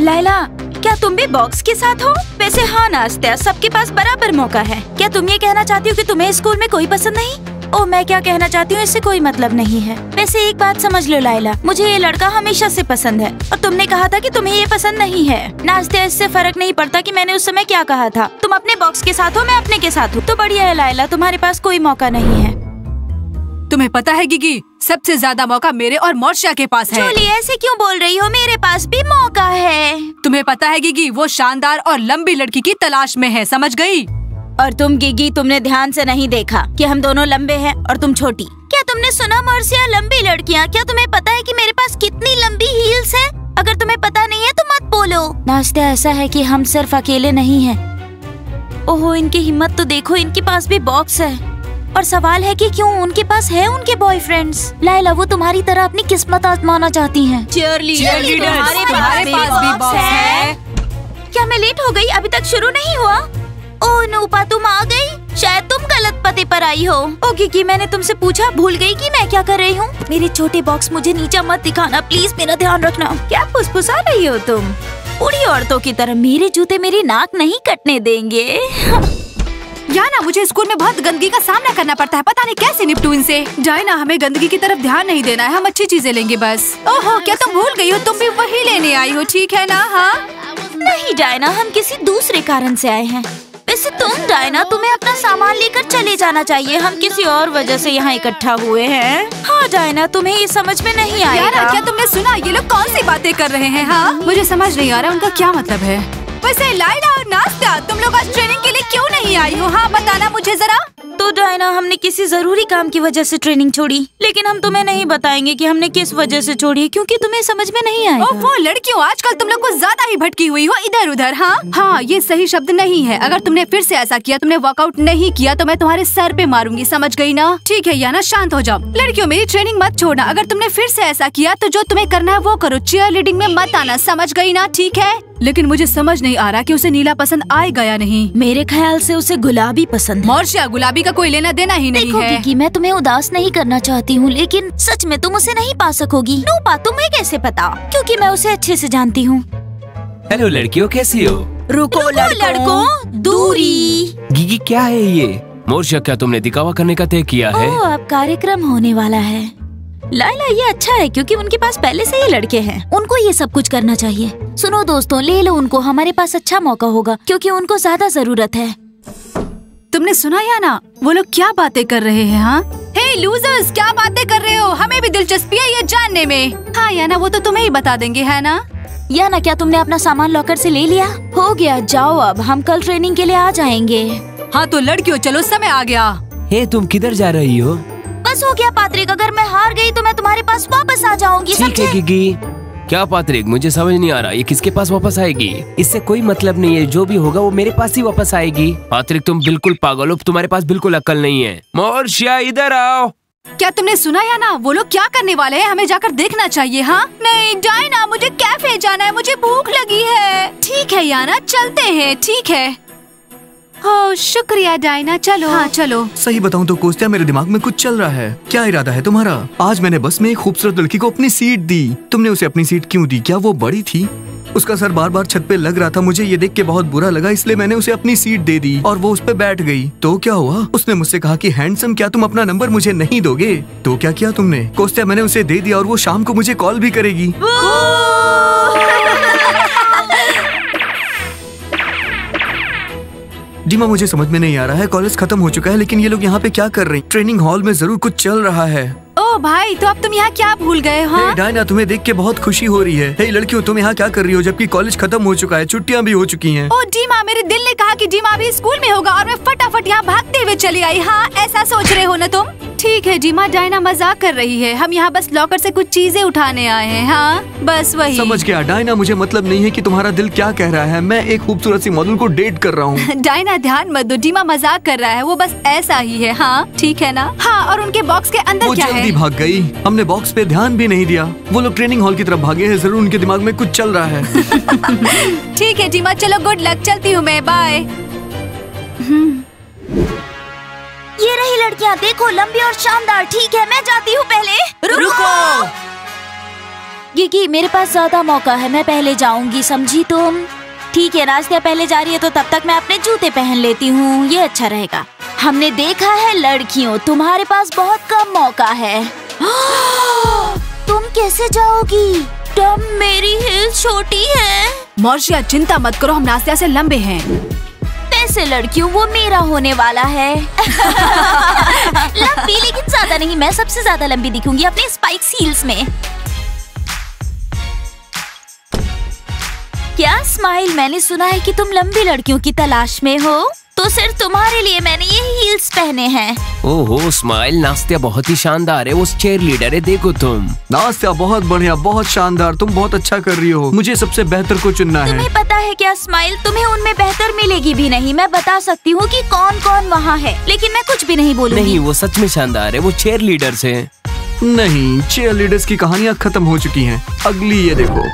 लाइला, क्या तुम भी बॉक्स के साथ हो? वैसे हाँ नास्ता, सबके पास बराबर मौका है। क्या तुम ये कहना चाहती हो कि तुम्हें स्कूल में कोई पसंद नहीं? ओ, मैं क्या कहना चाहती हूँ इससे कोई मतलब नहीं है। वैसे एक बात समझ लो लाइला, मुझे ये लड़का हमेशा से पसंद है और तुमने कहा था कि तुम्हें ये पसंद नहीं है। नास्ता, इससे फर्क नहीं पड़ता कि मैंने उस समय क्या कहा था। तुम अपने बॉक्स के साथ हो, मैं अपने के साथ हूँ, तो बढ़िया है लाइला, तुम्हारे पास कोई मौका नहीं है। तुम्हें पता है गिगी, सबसे ज्यादा मौका मेरे और मोर्शिया के पास है। जूली, ऐसे क्यों बोल रही हो? मेरे पास भी मौका है। तुम्हें पता है गिगी, वो शानदार और लंबी लड़की की तलाश में है, समझ गई? और तुम गिगी, तुमने ध्यान से नहीं देखा कि हम दोनों लंबे हैं और तुम छोटी। क्या तुमने सुना मोर्शिया, लंबी लड़कियाँ? क्या तुम्हें पता है कि मेरे पास कितनी लंबी हील्स है? अगर तुम्हें पता नहीं है तो मत बोलो। नाश्ता, ऐसा है कि हम सिर्फ अकेले नहीं हैं। ओहो, इनकी हिम्मत तो देखो, इनके पास भी बॉक्स है। और सवाल है कि क्यों उनके पास है उनके बॉयफ्रेंड्स। लाइला, वो तुम्हारी तरह अपनी किस्मत आजमाना चाहती हैं। चीयरलीडर्स, तुम्हारे पास भी बॉक्स है। क्या मैं लेट हो गई? अभी तक शुरू नहीं हुआ। ओह नूपा, तुम आ गई? शायद तुम गलत पते पर आई हो। ओ गिगी, मैंने तुमसे पूछा, भूल गई कि मैं क्या कर रही हूँ? मेरे छोटे बॉक्स मुझे नीचा मत दिखाना प्लीज, मेरा ध्यान रखना। क्या फुसफुसा रही हो तुम? बूढ़ी औरतों की तरह मेरे जूते मेरी नाक नहीं कटने देंगे। याना, मुझे स्कूल में बहुत गंदगी का सामना करना पड़ता है, पता नहीं कैसे निपटूं इनसे। डायना, हमें गंदगी की तरफ ध्यान नहीं देना है, हम अच्छी चीजें लेंगे बस। ओहो, क्या तुम भूल गई हो? तुम भी वही लेने आई हो, ठीक है ना? हाँ नहीं डायना, हम किसी दूसरे कारण से आए हैं। वैसे तुम डायना, तुम्हें अपना सामान लेकर चले जाना चाहिए। हम किसी और वजह से यहाँ इकट्ठा हुए हैं। हाँ डायना, तुम्हें ये समझ में नहीं आएगा। याना, क्या तुमने सुना ये लोग कौन सी बातें कर रहे हैं? हाँ, मुझे समझ नहीं आ रहा उनका क्या मतलब है। वैसे लाइला और नास्ता, तुम लोग आज ट्रेनिंग के लिए क्यों नहीं आई हो? हाँ बताना मुझे जरा। तो डायना, हमने किसी जरूरी काम की वजह से ट्रेनिंग छोड़ी, लेकिन हम तुम्हें नहीं बताएंगे कि हमने किस वजह से छोड़ी, क्योंकि तुम्हें समझ में नहीं आएगा। वो लड़कियों, आजकल तुम लोग को ज्यादा ही भटकी हुई हो इधर उधर। हाँ, ये सही शब्द नहीं है। अगर तुमने फिर से ऐसा किया, तुमने वर्कआउट नहीं किया, तो मैं तुम्हारे सर पे मारूंगी, समझ गई ना? ठीक है याना, शांत हो जाओ। लड़कियों, मेरी ट्रेनिंग मत छोड़ना। अगर तुमने फिर से ऐसा किया तो जो तुम्हें करना है वो करो, चीयर लीडिंग में मत आना, समझ गई ना? ठीक है। लेकिन मुझे समझ नहीं आ रहा कि उसे नीला पसंद आएगा या नहीं। मेरे ख्याल से उसे गुलाबी पसंद है। मोर्शिया, गुलाबी का कोई लेना देना ही नहीं है। देखो, मैं तुम्हें उदास नहीं करना चाहती हूँ, लेकिन सच में तुम उसे नहीं पा सकोगी। नूपा, तुम्हें कैसे पता? क्योंकि मैं उसे अच्छे से जानती हूँ। हेलो लड़कियों, कैसी हो? रुको लड़कों, दूरी। गिगी, क्या है ये? मोर्शिया, क्या तुमने दिखावा करने का तय किया है? ओह, अब कार्यक्रम होने वाला है। लाइला, ये अच्छा है क्योंकि उनके पास पहले से ही लड़के हैं, उनको ये सब कुछ करना चाहिए। सुनो दोस्तों, ले लो उनको, हमारे पास अच्छा मौका होगा क्योंकि उनको ज्यादा जरूरत है। तुमने सुना या ना, वो लोग क्या बातें कर रहे हैं? हाँ, हे लूजर्स, क्या बातें कर रहे हो? हमें भी दिलचस्पी है ये जानने में। हाँ याना, वो तो तुम्हें ही बता देंगे, है ना? याना, क्या तुमने अपना सामान लॉकर से ले लिया? हो गया, जाओ अब, हम कल ट्रेनिंग के लिए आ जाएंगे। हाँ तो लड़कियों, चलो, समय आ गया। हे, तुम किधर जा रही हो? बस हो गया पात्रिक, अगर मैं हार गई तो मैं तुम्हारे पास वापस आ जाऊंगी। ठीक है गिगी। क्या पात्रिक, मुझे समझ नहीं आ रहा, ये किसके पास वापस आएगी? इससे कोई मतलब नहीं है, जो भी होगा वो मेरे पास ही वापस आएगी। पात्रिक, तुम बिल्कुल पागल हो, तुम्हारे पास बिल्कुल अक्ल नहीं है। मोर्शिया, इधर आओ। क्या तुमने सुना या ना, वो लोग क्या करने वाले हैं? हमें जाकर देखना चाहिए। हाँ नहीं डायना, मुझे कैफे जाना है, मुझे भूख लगी है। ठीक है याना, चलते हैं। ठीक है। ओह शुक्रिया डायना, चलो। हाँ चलो। सही बताऊं तो कोस्टिया, मेरे दिमाग में कुछ चल रहा है। क्या इरादा है तुम्हारा? आज मैंने बस में एक खूबसूरत लड़की को अपनी सीट दी। तुमने उसे अपनी सीट क्यों दी? क्या वो बड़ी थी? उसका सर बार बार छत पे लग रहा था, मुझे ये देख के बहुत बुरा लगा, इसलिए मैंने उसे अपनी सीट दे दी और वो उस पे बैठ गई। तो क्या हुआ? उसने मुझसे कहा कि हैंडसम, क्या तुम अपना नंबर मुझे नहीं दोगे? तो क्या किया तुमने? कोस्टिया, मैंने उसे दे दिया और वो शाम को मुझे कॉल भी करेगी। डीमा, मुझे समझ में नहीं आ रहा है, कॉलेज खत्म हो चुका है लेकिन ये लोग यहाँ पे क्या कर रहे हैं? ट्रेनिंग हॉल में जरूर कुछ चल रहा है। ओ भाई, तो अब तुम यहाँ क्या भूल गए? हाँ डायना, तुम्हें देख के बहुत खुशी हो रही है। हे लड़कियों, तुम यहाँ क्या कर रही हो जबकि कॉलेज खत्म हो चुका है, छुट्टियाँ भी हो चुकी हैं। ओ डीमा, मेरे दिल ने कहा कि डीमा भी स्कूल में होगा और मैं फटाफट यहाँ भागते हुए चली आई। हाँ, ऐसा सोच रहे हो ना तुम? ठीक है डीमा, डायना मजाक कर रही है, हम यहाँ बस लॉकर से कुछ चीजें उठाने आए हैं। हाँ बस वही। समझ गया डायना, मुझे मतलब नहीं है कि तुम्हारा दिल क्या कह रहा है। मैं एक खूबसूरत सी मॉडल को डेट कर रहा हूँ। डायना ध्यान मत दो, डीमा मजाक कर रहा है, वो बस ऐसा ही है। हाँ ठीक है ना? हाँ, और उनके बॉक्स के अंदर क्या है? वो जल्दी भाग गई, हमने बॉक्स पे ध्यान भी नहीं दिया। वो लोग ट्रेनिंग हॉल की तरफ भागे हैं, जरूर उनके दिमाग में कुछ चल रहा है। ठीक है डीमा, चलो गुड लक, चलती हूँ मैं, बाय। ये रही लड़कियाँ, देखो लंबी और शानदार। ठीक है, मैं जाती हूँ पहले। रुको। गिगी मेरे पास ज्यादा मौका है, मैं पहले जाऊंगी, समझी तुम? ठीक है, नास्तिया पहले जा रही है तो तब तक मैं अपने जूते पहन लेती हूँ, ये अच्छा रहेगा। हमने देखा है लड़कियों, तुम्हारे पास बहुत कम मौका है। तुम कैसे जाओगी? टम, मेरी हील्स छोटी है। मॉर्शिया चिंता मत करो, हम नास्तिया से लंबे हैं। वैसे लड़कियों वो मेरा होने वाला है। लंबी लेकिन ज्यादा नहीं, मैं सबसे ज्यादा लंबी दिखूंगी अपने स्पाइक्स हील्स में। क्या स्माइल, मैंने सुना है कि तुम लंबी लड़कियों की तलाश में हो, तो सिर्फ तुम्हारे लिए मैंने ये हील्स पहने हैं। ओहो स्माइल, नास्तिया बहुत ही शानदार है, वो चेयर लीडर है, देखो तुम। नास्तिया बहुत बढ़िया, बहुत शानदार, तुम बहुत अच्छा कर रही हो। मुझे सबसे बेहतर को चुनना है। तुम्हें पता है क्या स्माइल, तुम्हें उनमें बेहतर मिलेगी भी नहीं। मैं बता सकती हूँ कि कौन कौन वहाँ है, लेकिन मैं कुछ भी नहीं बोलूँगी। नहीं, वो सच में शानदार है, वो चेयर लीडर से। नहीं, चेयर लीडर्स की कहानियाँ खत्म हो चुकी हैं। अगली ये देखो।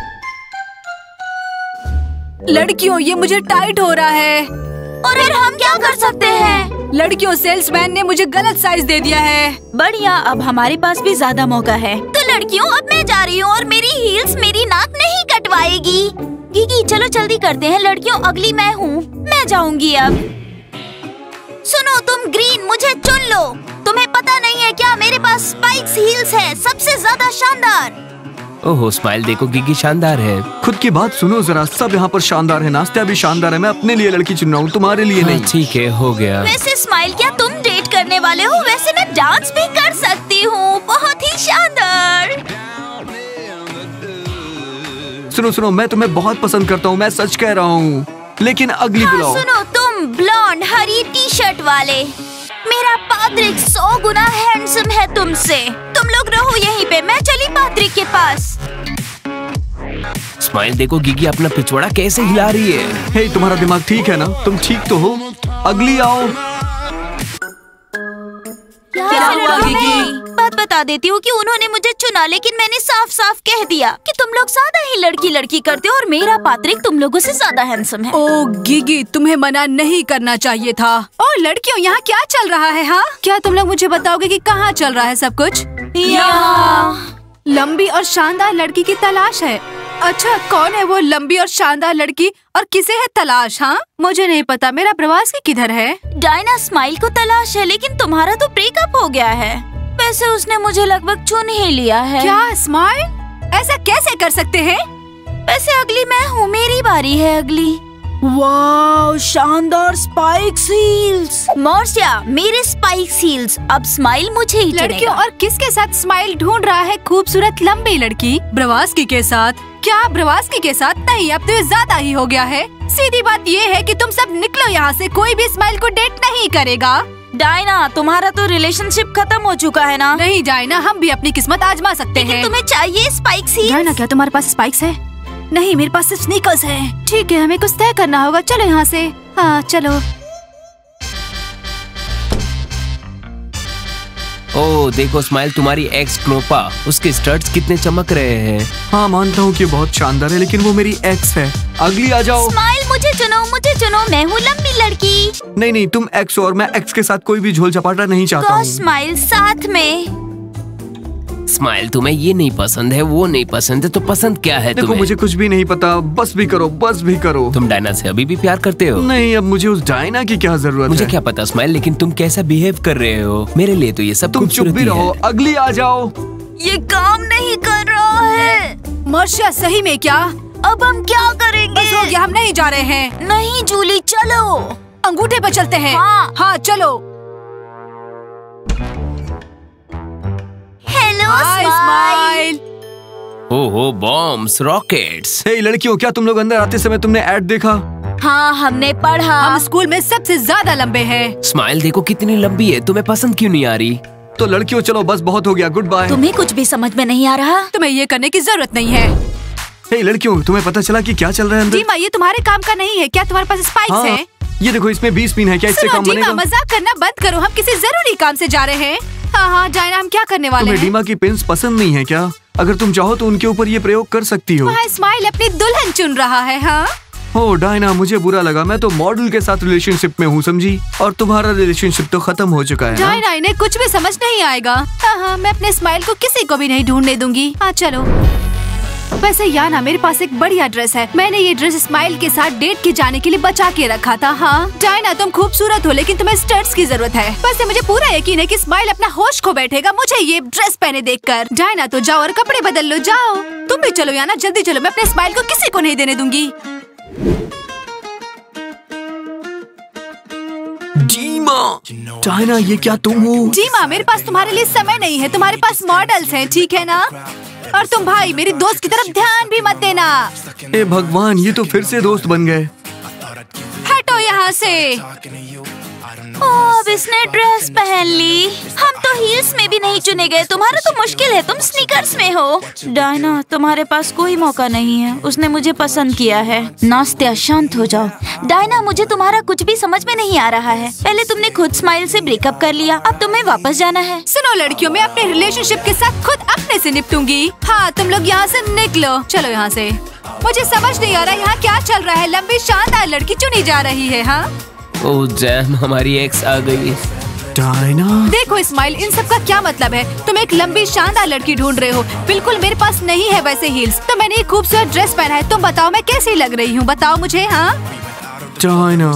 लड़कियों ये मुझे टाइट हो रहा है। और फिर हम क्या कर सकते हैं? लड़कियों सेल्समैन ने मुझे गलत साइज दे दिया है। बढ़िया, अब हमारे पास भी ज्यादा मौका है। तो लड़कियों अब मैं जा रही हूँ और मेरी हील्स मेरी नाक नहीं कटवाएगी। गिगी चलो जल्दी करते हैं। लड़कियों अगली मैं हूँ, मैं जाऊंगी अब। सुनो तुम ग्रीन, मुझे चुन लो। तुम्हें पता नहीं है क्या, मेरे पास स्पाइक्स हील्स है, सबसे ज्यादा शानदार। ओहो स्माइल, देखो गिगी शानदार है। खुद की बात सुनो जरा, सब यहाँ पर शानदार है। नास्तिया भी शानदार है। मैं अपने लिए लड़की चुन रहा हूँ, तुम्हारे लिए नहीं। ठीक है, हो गया। वैसे स्माइल, क्या तुम डेट करने वाले हो? वैसे मैं डांस भी कर सकती हूँ, बहुत ही शानदार। सुनो सुनो, मैं तुम्हें बहुत पसंद करता हूँ, मैं सच कह रहा हूँ। लेकिन अगली बुलाओ। सुनो तुम ब्लॉन्ड हरी टी शर्ट वाले, मेरा पात्रिक 100 गुना हैंडसम है तुमसे। तुम लोग रहो यहीं पे, मैं चली पात्रिक के पास। स्माइल देखो गिगी अपना पिछवाड़ा कैसे हिला रही है। हे, तुम्हारा दिमाग ठीक है ना? तुम ठीक तो हो? अगली आओ। क्या हुआ गिगी? बात बता देती हूँ कि उन्होंने मुझे चुना, लेकिन मैंने साफ साफ कह दिया कि तुम लोग ज्यादा ही लड़की लड़की करते हो और मेरा पात्रिक तुम लोगों से ज्यादा हैंडसम है। ओ गिगी, तुम्हें मना नहीं करना चाहिए था। ओ लड़कियों, यहाँ क्या चल रहा है? हाँ, क्या तुम लोग मुझे बताओगे कि कहाँ चल रहा है सब कुछ? यहाँ लंबी और शानदार लड़की की तलाश है। अच्छा, कौन है वो लंबी और शानदार लड़की और किसे है तलाश? हाँ, मुझे नहीं पता। मेरा प्रवास की किधर है? डायना स्माइल को तलाश है, लेकिन तुम्हारा तो ब्रेकअप हो गया है। वैसे उसने मुझे लगभग चुन ही लिया है। क्या स्माइल, ऐसा कैसे कर सकते हैं? वैसे अगली मैं हूँ, मेरी बारी है अगली। वाह, शानदार स्पाइक्स हील्स। मॉर्सिया, मेरे स्पाइक्स हील्स। अब स्माइल मुझे ही लड़कियों, और किसके साथ स्माइल ढूंढ रहा है? खूबसूरत लंबी लड़की ब्रवास्की के साथ। क्या ब्रवास्की के साथ? नहीं, अब तो ये ज्यादा ही हो गया है। सीधी बात ये है कि तुम सब निकलो यहाँ से, कोई भी स्माइल को डेट नहीं करेगा। डायना, तुम्हारा तो रिलेशनशिप खत्म हो चुका है ना? नहीं डायना, हम भी अपनी किस्मत आजमा सकते हैं। तुम्हें चाहिए स्पाइक्स हील्स? डायना, क्या तुम्हारे पास स्पाइक्स है? नहीं, मेरे पास सिर्फ स्नीकर्स है। ठीक है, हमें कुछ तय करना होगा। चलो यहाँ से। हाँ चलो। ओह देखो स्माइल, तुम्हारी एक्स क्नोपा, उसके स्टड्स कितने चमक रहे हैं। हाँ मानता हूँ कि बहुत शानदार है, लेकिन वो मेरी एक्स है। अगली आ जाओ। स्माइल, मुझे चुनो, मुझे चुनो, मैं हूँ लंबी लड़की। नहीं नहीं, तुम एक्स हो और मैं एक्स के साथ कोई भी झोल झपाटा नहीं चाहता हूँ। स्माइल साथ में। स्माइल, तुम्हें ये नहीं पसंद है, वो नहीं पसंद है, तो पसंद क्या है देखो तुम्हें? मुझे कुछ भी नहीं पता, बस भी करो, बस भी करो। तुम डायना से अभी भी प्यार करते हो? नहीं, अब मुझे उस डायना की क्या जरूरत मुझे है? क्या पता स्माइल, लेकिन तुम कैसा बिहेव कर रहे हो, मेरे लिए तो ये सब तुम चुप भी रहो। अगली आ जाओ। ये काम नहीं कर रहा है। मॉर्शिया, सही में क्या? अब हम क्या करेंगे? बस हो गया, हम नहीं जा रहे हैं। नहीं जूली, चलो अंगूठे पर चलते हैं। हाँ। हाँ चलो। Hello hi smile. ओहो बॉम्ब्स, रॉकेट्स। हे लड़कियों, क्या तुम लोग अंदर आते समय तुमने ऐड देखा? हाँ, हमने पढ़ा। हम स्कूल में सबसे ज्यादा लंबे हैं। स्माइल देखो कितनी लंबी है, तुम्हें पसंद क्यों नहीं आ रही? तो लड़कियों चलो, बस बहुत हो गया, गुड बाय। तुम्हें कुछ भी समझ में नहीं आ रहा? तुम्हें ये करने की जरूरत नहीं है। हे लड़कियों, तुम्हें पता चला कि क्या चल रहा है अंदर? जीमा, ये तुम्हारे काम का नहीं है। क्या तुम्हारे पास स्पाइक्स हाँ, हैं? ये देखो, इसमें 20 पिन है, क्या इससे सुनो काम जीमा, बनेगा? मजाक करना बंद करो, हम किसी जरूरी काम से जा रहे हैं। हाँ हाँ डायना, हम क्या करने वाले तुम्हें हैं? डीमा की पिन्स पसंद नहीं है क्या? अगर तुम चाहो तो उनके ऊपर ये प्रयोग कर सकती हो। वहाँ स्माइल अपनी दुल्हन चुन रहा है। हाँ हो डायना, मुझे बुरा लगा, मैं तो मॉडल के साथ रिलेशनशिप में हूँ, समझी? और तुम्हारा रिलेशनशिप तो खत्म हो चुका है ना? डायना, इन्हें कुछ भी समझ नहीं आएगा। हाँ हाँ, मैं अपने स्माइल को किसी को भी नहीं ढूंढने दूंगी। हाँ चलो। वैसे याना मेरे पास एक बढ़िया ड्रेस है। मैंने ये ड्रेस स्माइल के साथ डेट के जाने के लिए बचा के रखा था। हाँ डायना, तुम खूबसूरत हो लेकिन तुम्हें स्टड्स की जरूरत है। वैसे मुझे पूरा यकीन है कि स्माइल अपना होश खो बैठेगा मुझे ये ड्रेस पहने देखकर। डायना तो जाओ और कपड़े बदल लो, जाओ। तुम भी चलो याना, जल्दी चलो, मैं अपने स्माइल को किसी को नहीं देने दूंगी। डायना, ये क्या तुम हो? जी माँ, मेरे पास तुम्हारे लिए समय नहीं है, तुम्हारे पास मॉडल्स हैं, ठीक है ना? और तुम भाई मेरी दोस्त की तरफ ध्यान भी मत देना। ए भगवान, ये तो फिर से दोस्त बन गए। हटो यहाँ से। अब इसने ड्रेस पहन ली। हम तो हील्स में भी नहीं चुने गए। तुम्हारा तो मुश्किल है, तुम स्नीकर्स में हो। डायना, तुम्हारे पास कोई मौका नहीं है। उसने मुझे पसंद किया है। नास्तिया, शांत हो जाओ। डायना, मुझे तुम्हारा कुछ भी समझ में नहीं आ रहा है। पहले तुमने खुद स्माइल से ब्रेकअप कर लिया, अब तुम्हें वापस जाना है। सुनो लड़कियों, मैं अपने रिलेशनशिप के साथ खुद अपने से निपटूंगी। हाँ, तुम लोग यहाँ से निकलो, चलो यहाँ से। मुझे समझ नहीं आ रहा यहाँ क्या चल रहा है। लंबी शानदार लड़की चुनी जा रही है। हाँ ओह डैम, हमारी एक्स आ गई। डायना, देखो स्माइल, इन सब का क्या मतलब है? तुम एक लंबी शानदार लड़की ढूंढ रहे हो। बिल्कुल मेरे पास नहीं है वैसे हील्स, तो मैंने एक खूबसूरत ड्रेस पहना है। तुम बताओ मैं कैसी लग रही हूँ, बताओ मुझे। हाँ डायना,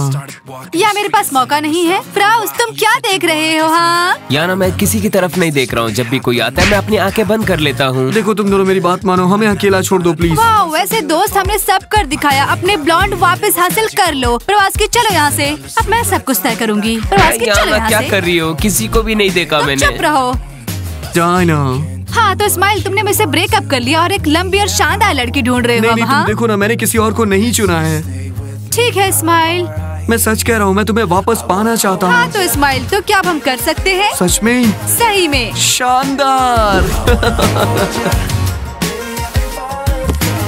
या मेरे पास मौका नहीं है? फ्राउस, तुम क्या देख रहे हो? हाँ याना, मैं किसी की तरफ नहीं देख रहा हूँ। जब भी कोई आता है मैं अपनी आंखें बंद कर लेता हूँ। देखो तुम दोनों मेरी बात मानो, हमें अकेला छोड़ दो प्लीज। वाह, वैसे दोस्त हमने सब कर दिखाया। अपने ब्लॉन्ड वापस हासिल कर लो। प्रवास की, चलो यहाँ से। अब मैं सब कुछ तय करूँगी। प्रवास की, चलो याना, यहाँ क्या से। कर रही हो? किसी को भी नहीं देखा तुम मैंने। चुप रहो। डायना, हाँ तो स्माइल, तुमने मुझसे ब्रेकअप कर लिया और एक लंबी और शानदार लड़की ढूंढ रहे हो। नहीं अब नहीं, तुम हाँ देखो ना, मैंने किसी और को नहीं चुना है। ठीक है स्माइल। मैं सच कह रहा हूँ, मैं तुम्हें वापस पाना चाहता हाँ हूँ। तो स्माइल, तो क्या अब हम कर सकते हैं? सच में? सही में। शानदार।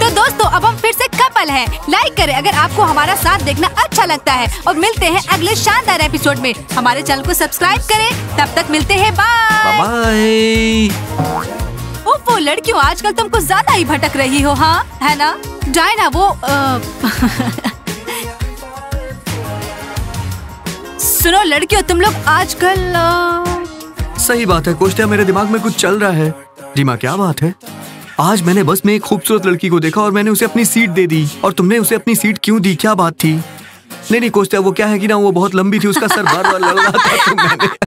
तो दोस्तों, अब हम फिर से कपल हैं। लाइक करें अगर आपको हमारा साथ देखना अच्छा लगता है, और मिलते हैं अगले शानदार एपिसोड में। हमारे चैनल को सब्सक्राइब करें। तब तक मिलते हैं, बाय बाय। ओफो लड़कियों, आजकल तुम कुछ ज्यादा ही भटक रही हो। हाँ है ना डायना? वो सुनो लड़कियों, तुम लोग आजकल सही बात है कोष्टिया, मेरे दिमाग में कुछ चल रहा है। जी माँ, क्या बात है? आज मैंने बस में एक खूबसूरत लड़की को देखा और मैंने उसे अपनी सीट दे दी। और तुमने उसे अपनी सीट क्यों दी? क्या बात थी? नहीं नहीं कोष्टिया, वो क्या है कि ना, वो बहुत लंबी थी, उसका सर बार बार लग रहा था, तो मैंने